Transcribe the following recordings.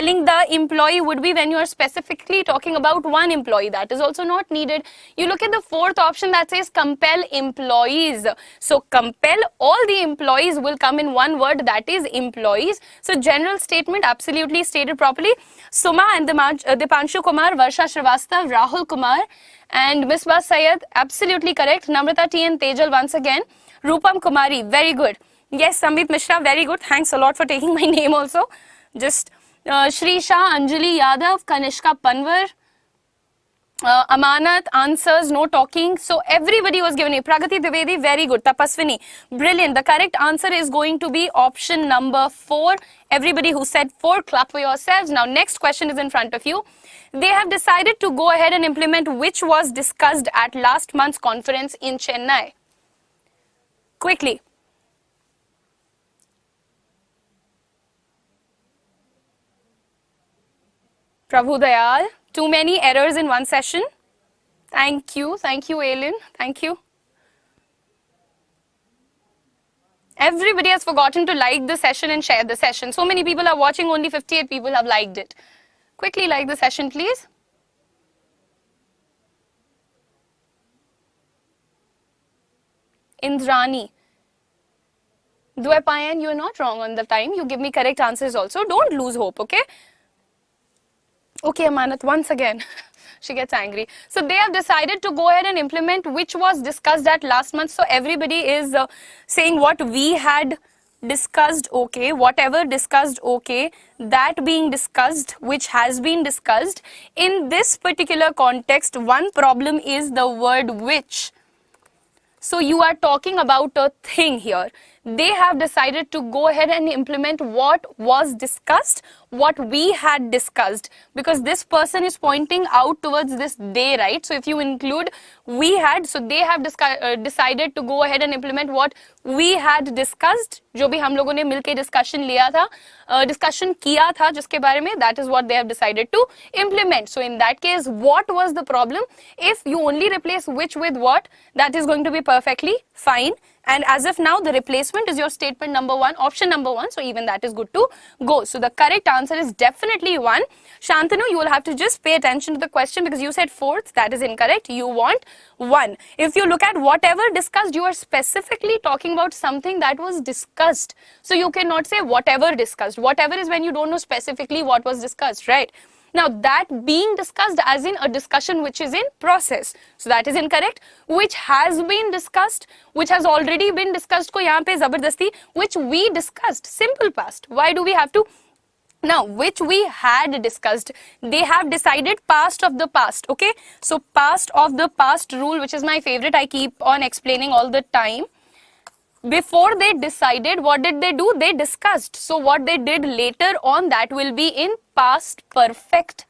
spelling the employee would be when you are specifically talking about one employee. That is also not needed. You look at the fourth option that says compel employees. So compel, all the employees will come in one word, that is employees. So general statement absolutely stated properly. Suma and Dipanshu Kumar, Varsha Srivastav, Rahul Kumar and Misbah Syed, absolutely correct. Namrata T and Tejal once again. Rupam Kumari, very good. Yes, Samit Mishra, very good. Thanks a lot for taking my name also. Just Shri Shah, Anjali Yadav, Kanishka Panwar, Amanat, answers, no talking. So everybody was given a. Pragati Dwivedi, very good. Tapaswini, brilliant. The correct answer is going to be option number 4. Everybody who said 4, clap for yourselves. Now next question is in front of you. They have decided to go ahead and implement which was discussed at last month's conference in Chennai. Quickly. Prabhu Dayal, too many errors in one session. Thank you, Aileen, thank you. Everybody has forgotten to like the session and share the session. So many people are watching, only 58 people have liked it. Quickly like the session, please. Indrani. Dwepayan, you are not wrong on the time. You give me correct answers also. Don't lose hope, okay? Okay, Amanat, once again, she gets angry. So they have decided to go ahead and implement which was discussed at last month. So everybody is saying what we had discussed, okay, whatever discussed, okay, that being discussed, which has been discussed. In this particular context, one problem is the word which. So you are talking about a thing here. They have decided to go ahead and implement what was discussed, what we had discussed, because this person is pointing out towards this day, right? So if you include we had, so they have decided to go ahead and implement what we had discussed, जो भी हम लोगों ने मिलके discussion लिया था, discussion किया था जिसके बारे में, that is what they have decided to implement. So in that case, what was the problem? If you only replace which with what, that is going to be perfectly fine. And as of now, the replacement is your statement number 1, option number 1. So even that is good to go. So the correct answer is definitely 1. Shantanu, you will have to just pay attention to the question because you said 4th. That is incorrect. You want 1. If you look at whatever discussed, you are specifically talking about something that was discussed. So you cannot say whatever discussed. Whatever is when you don't know specifically what was discussed, right? Now that being discussed as in a discussion which is in process. So that is incorrect. Which has been discussed, which has already been discussed ko yahan pe zabardasti, which we discussed, simple past. Why do we have to? Now, which we had discussed, they have decided past of the past, okay? So past of the past rule, which is my favorite, I keep on explaining all the time. Before they decided, what did they do? They discussed. So what they did later on, that will be in past perfect.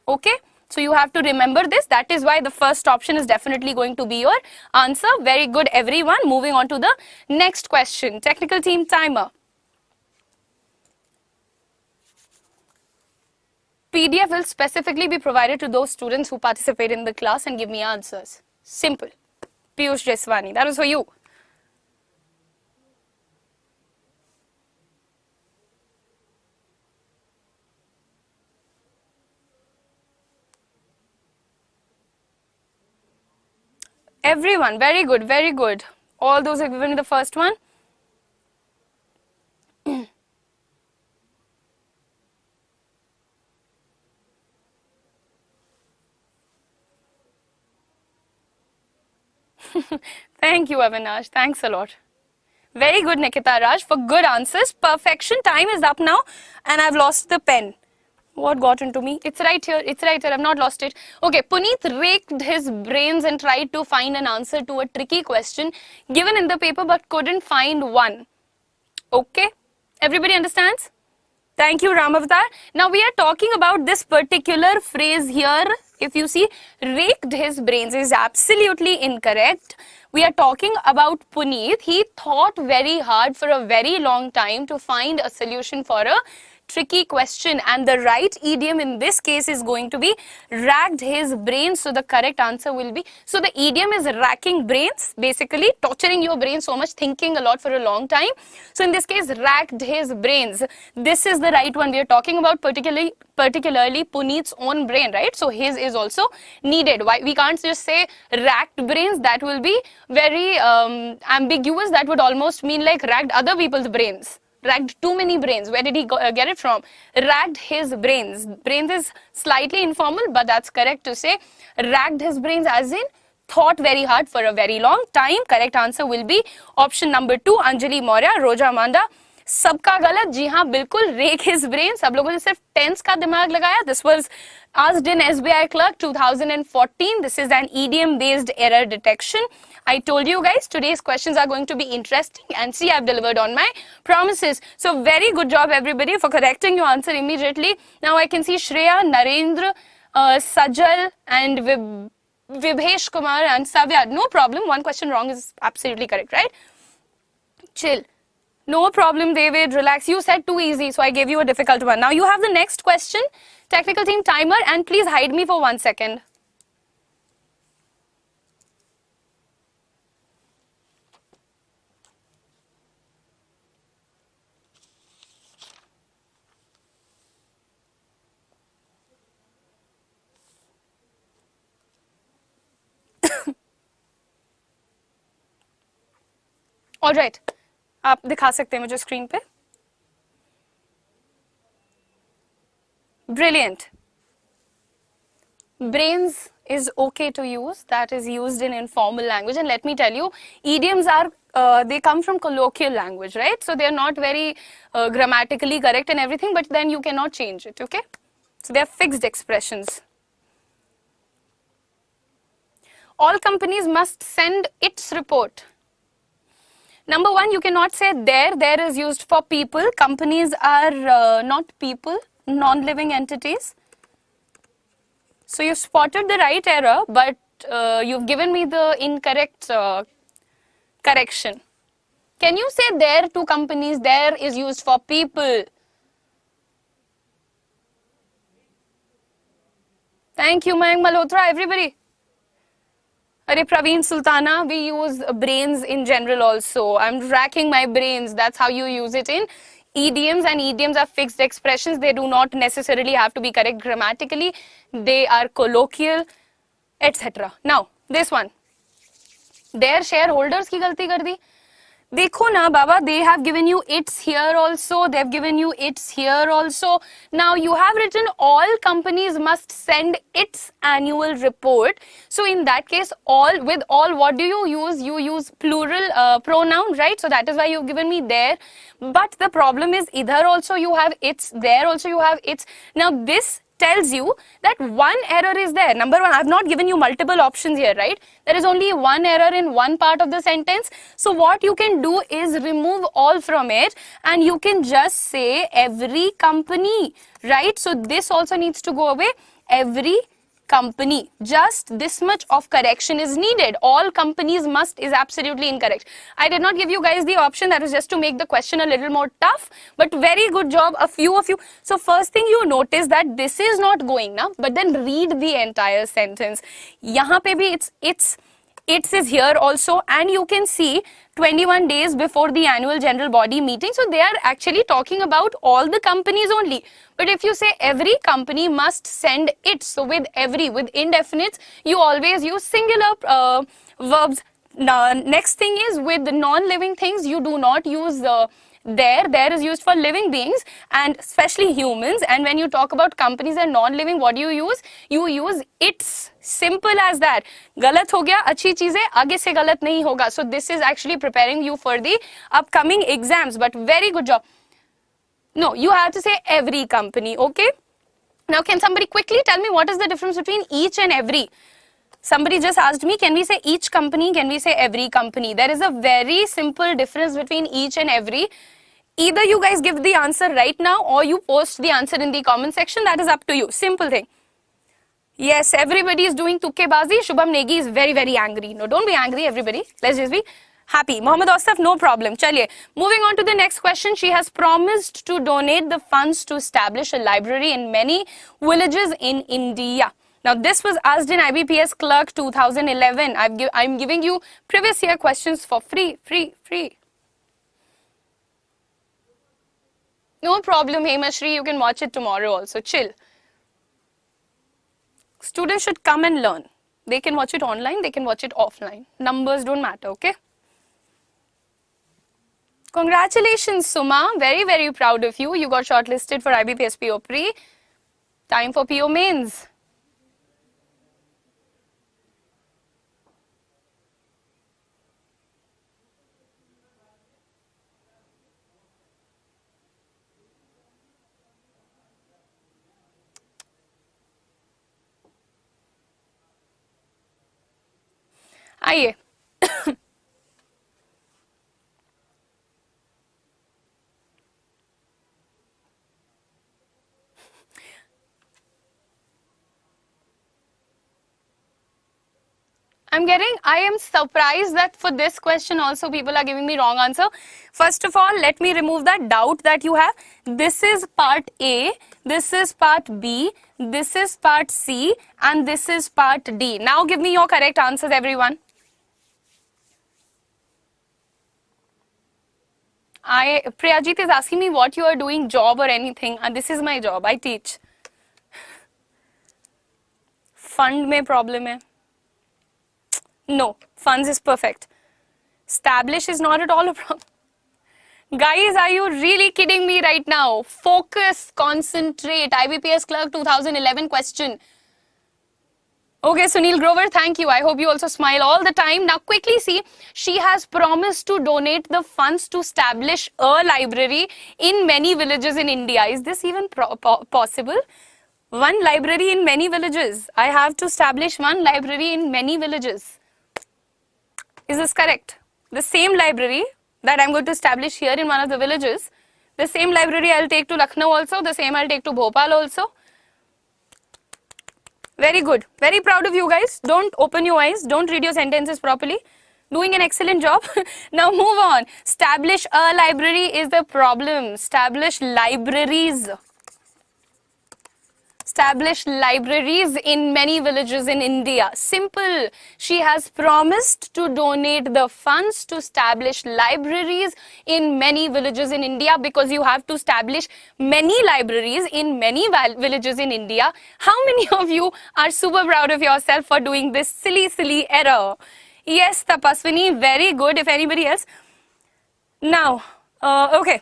Okay. So you have to remember this. That is why the first option is definitely going to be your answer. Very good, everyone. Moving on to the next question. Technical team timer. PDF will specifically be provided to those students who participate in the class and give me answers. Simple. Piyush Jeswani. That was for you. Everyone, very good, very good. All those who have given the first one. Thank you, Avinash. Thanks a lot. Very good, Nikita Raj, for good answers. Perfection. Time is up now and I've lost the pen. What got into me? It's right here. It's right here. I've not lost it. Okay. Puneet raked his brains and tried to find an answer to a tricky question given in the paper but couldn't find one. Okay. Everybody understands? Thank you, Ramavatar. Now we are talking about this particular phrase here. If you see, raked his brains is absolutely incorrect. We are talking about Puneet. He thought very hard for a very long time to find a solution for a tricky question, and the right idiom in this case is going to be racked his brains. So the correct answer will be, so the idiom is racking brains, basically torturing your brain so much, thinking a lot for a long time. So in this case, racked his brains. This is the right one. We are talking about particularly Puneet's own brain, right? So his is also needed. Why we can't just say racked brains? That will be very ambiguous. That would almost mean like racked other people's brains. Racked too many brains. Where did he get it from? Racked his brains. Brains is slightly informal, but that's correct to say. Racked his brains as in thought very hard for a very long time. Correct answer will be option number 2, Anjali Maurya, Roja Amanda. सबका गलत, जी हाँ बिल्कुल, rake his brain. सब लोगों ने सिर्फ tense का दिमाग लगाया. This was asked in SBI Clerk 2014. This is an idiom based error detection. I told you guys today's questions are going to be interesting, and see, I've delivered on my promises. So very good job everybody for correcting your answer immediately. Now I can see Shreya, Narendra, Sajal and Vibhesh Kumar and Savya. No problem, one question wrong is absolutely correct, right? Chill. No problem, David, relax. You said too easy, so I gave you a difficult one. Now you have the next question. Technical team timer, and please hide me for 1 second. All right. आप दिखा सकते हैं मुझे screen पे? Brilliant. Brains is okay to use. That is used in informal language. And let me tell you, idioms are, they come from colloquial language, right? So they are not very grammatically correct and everything, but then you cannot change it, okay? So they are fixed expressions. All companies must send its report. Number 1, you cannot say there. There is used for people. Companies are not people, non-living entities. So you spotted the right error, but you've given me the incorrect correction. Can you say there to companies? There is used for people. Thank you, Mayank Malhotra, everybody. Arey Praveen Sultana, we use brains in general also. I'm racking my brains. That's how you use it in idioms, and idioms are fixed expressions. They do not necessarily have to be correct grammatically. They are colloquial, etc. Now, this one. Their shareholders की गलती कर दी. देखो ना बाबा, they have given you its here also, they've given you its here also. Now you have written all companies must send its annual report. So in that case, all, with all, what do you use? You use plural pronoun, right? So that is why you've given me there. But the problem is, either also you have its, there also you have its. Now this tells you that one error is there. Number 1, I've not given you multiple options here, right? There is only one error in one part of the sentence. So what you can do is remove all from it, and you can just say every company, right? So this also needs to go away. Every company. Just this much of correction is needed. All companies must is absolutely incorrect. I did not give you guys the option. That was just to make the question a little more tough. But very good job, a few of you. So first thing you notice that this is not going now, but then read the entire sentence. Yahan pe bhi its is here also, and you can see 21 days before the annual general body meeting. So they are actually talking about all the companies only. But if you say every company must send it, so with every, with indefinites, you always use singular verbs. Now, next thing is with the non-living things, you do not use there is used for living beings and especially humans. And when you talk about companies and non-living, what do you use? You use its. Simple as that. गलत हो गया, अच्छी चीज है, आगे से गलत नहीं होगा. So this is actually preparing you for the upcoming exams. But very good job. No, you have to say every company. Okay. Now can somebody quickly tell me what is the difference between each and every? Somebody just asked me, can we say each company? Can we say every company? There is a very simple difference between each and every. Either you guys give the answer right now or you post the answer in the comment section. That is up to you. Simple thing. Yes, everybody is doing tukkebazi. Shubham Negi is very, very angry. No, don't be angry, everybody. Let's just be Happy. Mohammed Asif, no problem. Chaliye. Moving on to the next question. She has promised to donate the funds to establish a library in many villages in India. Now, this was asked in IBPS Clerk 2011. I'm giving you previous year questions for free. No problem, Hemashri. You can watch it tomorrow also. Chill. Students should come and learn. They can watch it online. They can watch it offline. Numbers don't matter, okay? Congratulations, Suma. Very, very proud of you. You got shortlisted for IBPS PO Pre. Time for PO Mains. आइए I am surprised that for this question also people are giving me wrong answer. First of all, let me remove that doubt that you have. This is part A, this is part B, this is part C, and this is part D. Now give me your correct answers, everyone. Priyajit is asking me what you are doing, job or anything. And this is my job, I teach. Fund mein problem hai. No, funds is perfect. Establish is not at all a problem. Guys, are you really kidding me right now? Focus, concentrate. IBPS Clerk 2011 question. Okay, Sunil Grover, thank you. I hope you also smile all the time. Now, quickly see, she has promised to donate the funds to establish a library in many villages in India. Is this even possible? One library in many villages. I have to establish one library in many villages. Is this correct? The same library that I'm going to establish here in one of the villages, the same library I'll take to Lucknow also, the same I'll take to Bhopal also. Very good. Very proud of you guys. Don't open your eyes. Don't read your sentences properly. Doing an excellent job. Now move on. Establish a library is the problem. Establish libraries. Establish libraries in many villages in India. Simple. She has promised to donate the funds to establish libraries in many villages in India, because you have to establish many libraries in many villages in India. How many of you are super proud of yourself for doing this silly error? Yes, Tapaswini, very good. If anybody else. Now, okay.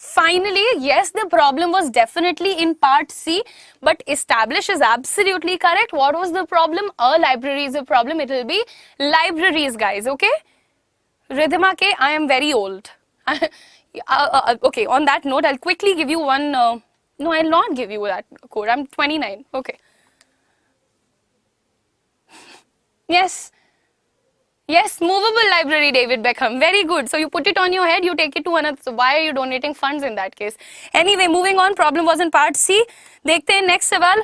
Finally, yes, the problem was definitely in part C, but establish is absolutely correct. What was the problem? A library is a problem. It will be libraries, guys, okay? Ridhima K, I am very old. Okay, on that note, I'll quickly give you one. No, I'll not give you that code. I'm 29. Okay. Yes. Yes, movable library, David Beckham. Very good. So you put it on your head, you take it to another. So why are you donating funds in that case? Anyway, moving on. Problem was in part C. Dekhte hain next सवाल.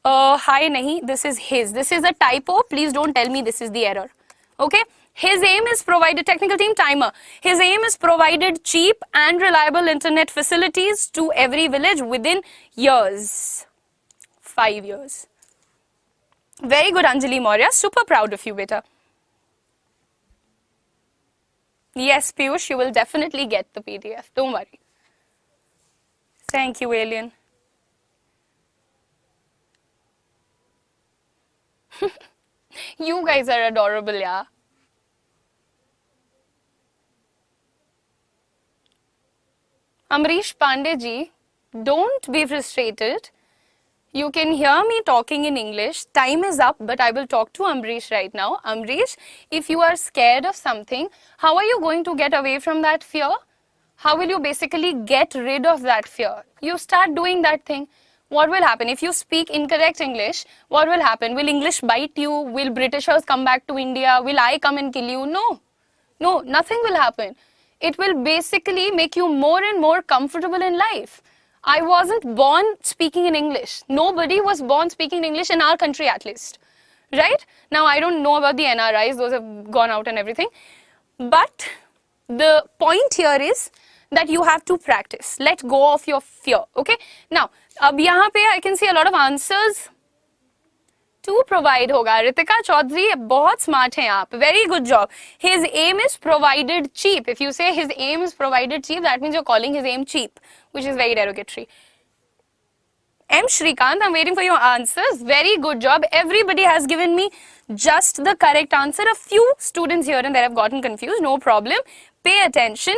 Hi, nahi. This is his. This is a typo. Please don't tell me this is the error. Okay. His aim is provided, technical team timer. His aim is provided cheap and reliable internet facilities to every village within years. 5 years. Very good, Anjali Maurya. Super proud of you, beta. Yes, Piyush, you will definitely get the PDF. Don't worry. Thank you, Alien. You guys are adorable, yeah. Amrish Pandey ji, don't be frustrated. You can hear me talking in English. Time is up, but I will talk to Amrish right now. Amrish, if you are scared of something, how are you going to get away from that fear? How will you basically get rid of that fear? You start doing that thing. What will happen? If you speak incorrect English, what will happen? Will English bite you? Will Britishers come back to India? Will I come and kill you? No. No, nothing will happen. It will basically make you more and more comfortable in life. I wasn't born speaking in English. Nobody was born speaking English in our country, at least. right? Now I don't know about the NRIs, those have gone out and everything, but the point here is that you have to practice. Let go of your fear. Okay, now अब यहाँ पे I can see a lot of answers. To provide होगा. Ritika Chaudhary बहुत smart हैं आप. Very good job. His aim is provided cheap. If you say his aim is provided cheap, that means you're calling his aim cheap, which is very derogatory. M. Shrikant, I'm waiting for your answers. Very good job. Everybody has given me just the correct answer. A few students here and there have gotten confused. No problem. Pay attention.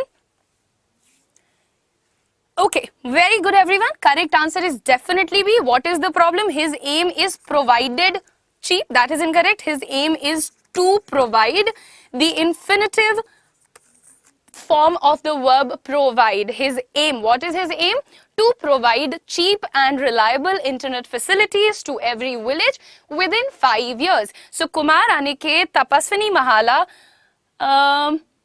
Okay, very good everyone. Correct answer is definitely B. What is the problem? His aim is provided cheap. That is incorrect. His aim is to provide. The infinitive form of the verb provide. His aim. What is his aim? To provide cheap and reliable internet facilities to every village within 5 years. So Kumar, Aniket, Tapaswini, Mahala,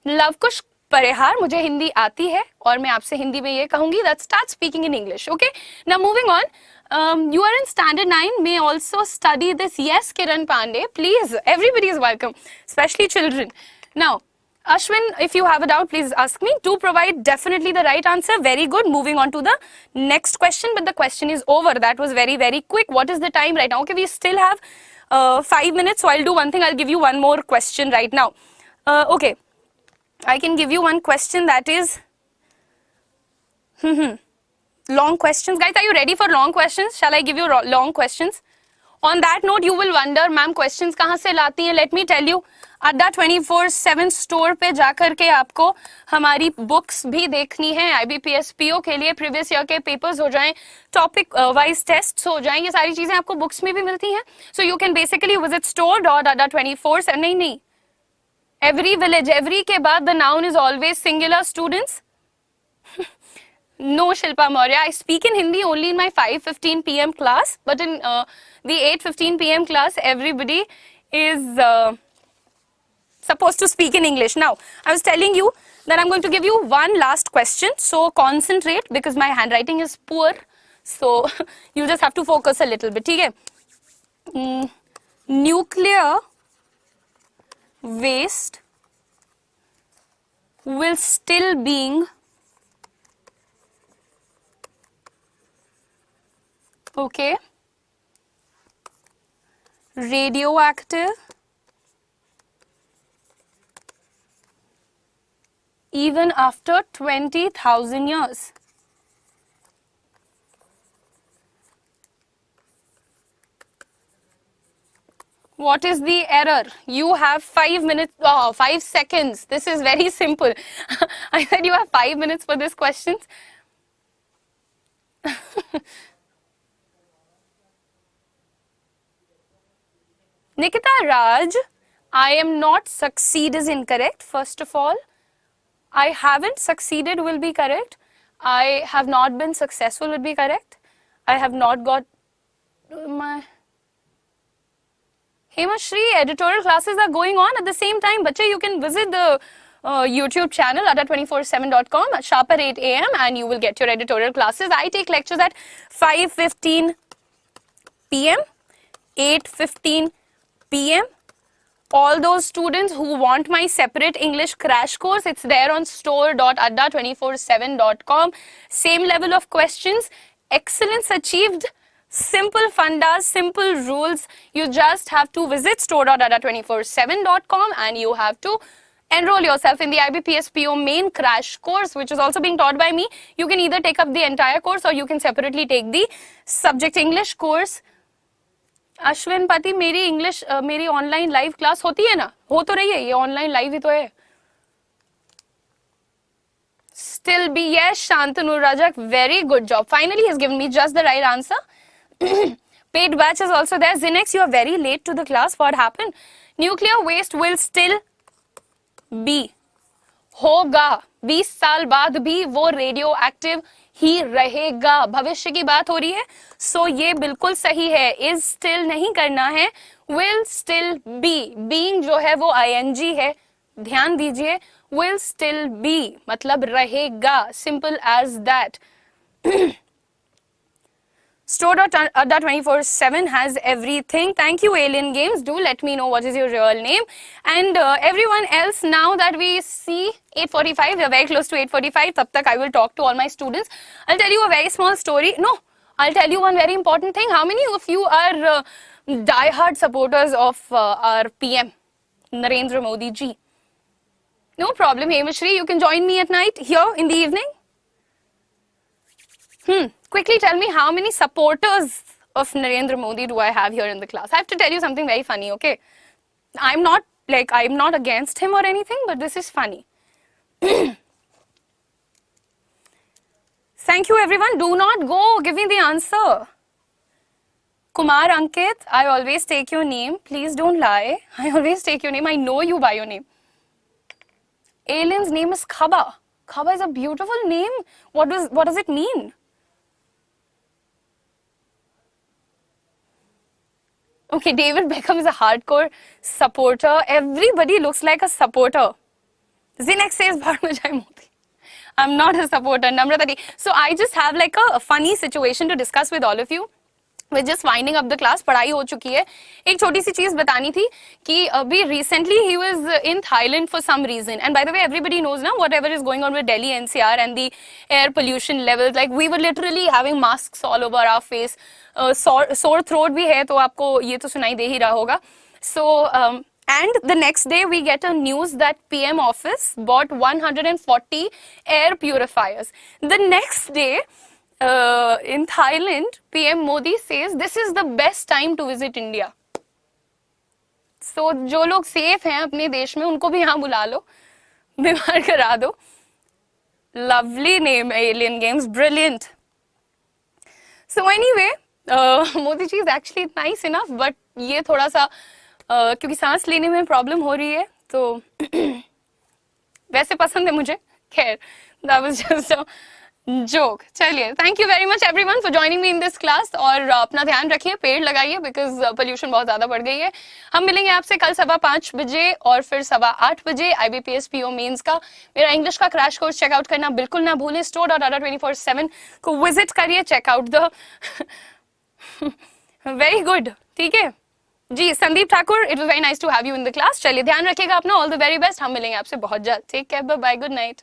Lavkush, परिहार, मुझे हिंदी आती है और मैं आपसे हिंदी में ये कहूंगी that start speaking in English. Okay, now moving on, you are in standard 9, may also study this. Yes, Kiran Pandey, please, everybody is welcome, especially children. Now Ashwin, if you have a doubt, please ask me. To provide, definitely the right answer. Very good. Moving on to the next question, but the question is over. That was very, very quick. What is the time right now? Okay, we still have 5 minutes, so I'll do one thing. I'll give you one more question right now. Okay, I can give you one question that is long questions. Guys, are you ready for long questions? Shall I give you long questions? On that note, you will wonder, ma'am, questions कहाँ से लाती हैं? Let me tell you, अड्डा 24/7 store पे जाकर के आपको हमारी बुक्स भी देखनी है. IBPS PO के लिए प्रीवियस ईयर के पेपर्स हो जाएं, टॉपिक वाइज टेस्ट्स हो जाएं, ये सारी चीजें आपको बुक्स में भी मिलती हैं. So you can basically visit store.adda24. नहीं, every village, every के बाद the noun is always singular, students. No, Shilpa Maurya, I speak in Hindi only in my 5:15 p.m. class, but in the 8:15 p.m. class, everybody is supposed to speak in English. Now, I was telling you that I'm going to give you one last question, so concentrate because my handwriting is poor, so you just have to focus a little bit. Okay? Nuclear waste will still being radioactive even after 20,000 years. What is the error? You have 5 minutes, 5 seconds. This is very simple. I said you have 5 minutes for this question. Nikita Raj, I am not succeed is incorrect. First of all, I haven't succeeded will be correct. I have not been successful would be correct. I have not got my... Hema Shri, editorial classes are going on at the same time. Bacha, you can visit the YouTube channel adda247.com at sharp at 8 a.m. and you will get your editorial classes. I take lectures at 5:15 p.m., 8:15 p.m. All those students who want my separate English crash course, it's there on store.adda247.com. Same level of questions, excellence achieved, simple fundas, simple rules. You just have to visit store.adda247.com and you have to enroll yourself in the IBPS PO main crash course, which is also being taught by me. You can either take up the entire course or you can separately take the subject English course. Ashwin पति, मेरी English मेरी online live class होती है ना, हो तो रही है, ये ऑनलाइन लाइव ही तो है. Still be yes, Shantanu Rajak, very good job. Finally, he has given me just the right answer. Paid batch is also there. Zinex, you are very late to the class. What happened? Nuclear waste will still be, होगा, 20 साल बाद भी वो radio active ही रहेगा. भविष्य की बात हो रही है, सो ये बिल्कुल सही है. इज स्टिल नहीं करना है, विल स्टिल बी. बीइंग जो है वो ing है, ध्यान दीजिए. विल स्टिल बी मतलब रहेगा, simple as that. Store.adda24/7 has everything. Thank you, Alien Games. Do let me know what is your real name. And everyone else, now that we see 8:45, we are very close to 8:45. Tab tak I will talk to all my students. I'll tell you a very small story. No, I'll tell you one very important thing. How many of you are die-hard supporters of our PM, Narendra Modi ji? No problem, Hemashri. You can join me at night here in the evening. Quickly tell me, how many supporters of Narendra Modi do I have here in the class? I have to tell you something very funny, okay? I'm not against him or anything, but this is funny. Thank you, everyone. Do not go. Give me the answer. Kumar Ankit, I always take your name. Please don't lie. I always take your name. I know you by your name. Alien's name is Khaba. Khaba is a beautiful name. What does it mean? Okay, David Beckham is a hardcore supporter. Everybody looks like a supporter. Zinex says, Bharmajai Modi. I'm not a supporter. Namrata. So I just have like a funny situation to discuss with all of you. We're just winding up the class. पढ़ाई हो चुकी है. एक छोटी सी चीज बतानी थी कि अभी recently he was in Thailand for some reason. And by the way, everybody knows now whatever is going on with Delhi NCR and the air pollution levels. Like we were literally having masks all over our face. Sore throat भी है तो आपको ये तो सुनाई दे ही रहा होगा. So and the next day we get a news that PM office bought 140 air purifiers. The next day in Thailand, PM Modi says this is the best time to visit India. So जो लोग safe हैं अपने देश में उनको भी यहाँ बुला लो, बीमार करा दो. Lovely name, Alien Games, brilliant. So anyway, Modi ji is actually nice enough, but ये थोड़ा सा क्योंकि सांस लेने में प्रॉब्लम हो रही है तो वैसे पसंद है मुझे. खैर, that was just a joke. चलिए, thank you very much everyone for joining me in this class. और अपना ध्यान रखिए, पेड़ लगाइए because pollution बहुत ज़्यादा बढ़ गई है. हम मिलेंगे आपसे कल 5:15 बजे और फिर 8:15 बजे IBPS PO Mains का मेरा इंग्लिश का क्रैश कोर्स चेकआउट करना बिल्कुल ना भूलें. store.adda24/7 को विजिट करिए, चेकआउट द वेरी गुड. ठीक है ji. Sandeep Thakur, it was very nice to have you in the class. चलिए, ध्यान रखिएगा अपना. All the very best. हम मिलेंगे आपसे बहुत जल्द. Take care, bye bye, good night.